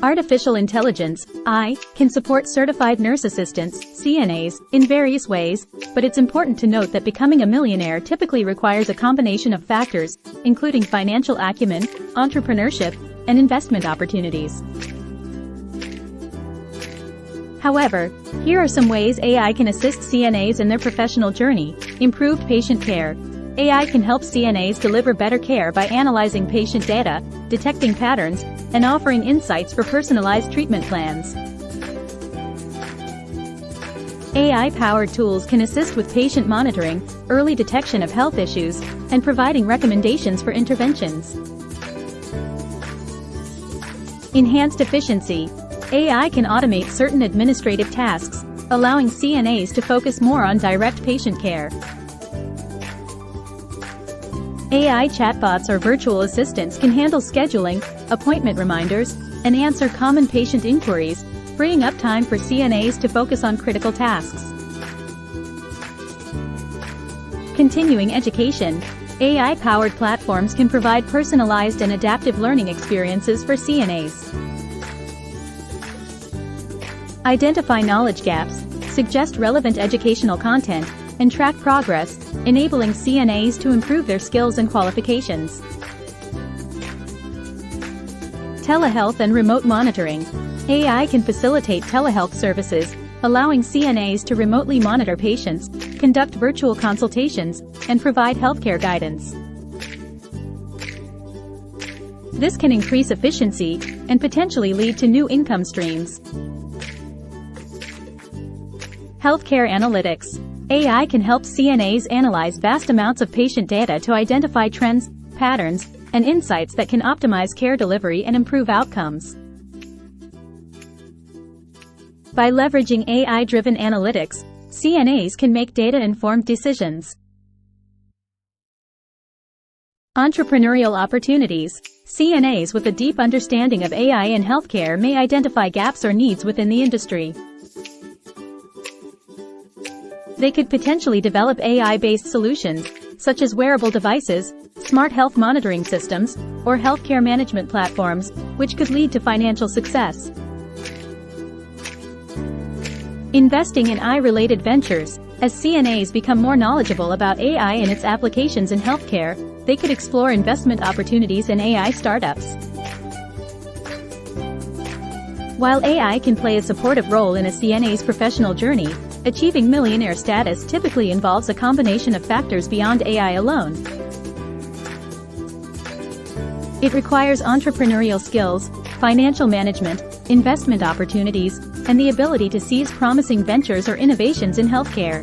Artificial intelligence, AI, can support certified nurse assistants, CNAs, in various ways, but it's important to note that becoming a millionaire typically requires a combination of factors, including financial acumen, entrepreneurship, and investment opportunities. However, here are some ways AI can assist CNAs in their professional journey. Improved patient care. AI can help CNAs deliver better care by analyzing patient data, detecting patterns, and offering insights for personalized treatment plans. AI-powered tools can assist with patient monitoring, early detection of health issues, and providing recommendations for interventions. Enhanced efficiency. AI can automate certain administrative tasks, allowing CNAs to focus more on direct patient care. AI chatbots or virtual assistants can handle scheduling, appointment reminders, and answer common patient inquiries, freeing up time for CNAs to focus on critical tasks. Continuing education. AI-powered platforms can provide personalized and adaptive learning experiences for CNAs. Identify knowledge gaps, suggest relevant educational content, and track progress, enabling CNAs to improve their skills and qualifications. Telehealth and remote monitoring. AI can facilitate telehealth services, allowing CNAs to remotely monitor patients, conduct virtual consultations, and provide healthcare guidance. This can increase efficiency and potentially lead to new income streams. Healthcare analytics. AI can help CNAs analyze vast amounts of patient data to identify trends, patterns, and insights that can optimize care delivery and improve outcomes. By leveraging AI-driven analytics, CNAs can make data-informed decisions. Entrepreneurial opportunities. CNAs with a deep understanding of AI in healthcare may identify gaps or needs within the industry. They could potentially develop AI-based solutions, such as wearable devices, smart health monitoring systems, or healthcare management platforms, which could lead to financial success. Investing in AI-related ventures. As CNAs become more knowledgeable about AI and its applications in healthcare, they could explore investment opportunities in AI startups. While AI can play a supportive role in a CNA's professional journey, achieving millionaire status typically involves a combination of factors beyond AI alone. It requires entrepreneurial skills, financial management, investment opportunities, and the ability to seize promising ventures or innovations in healthcare.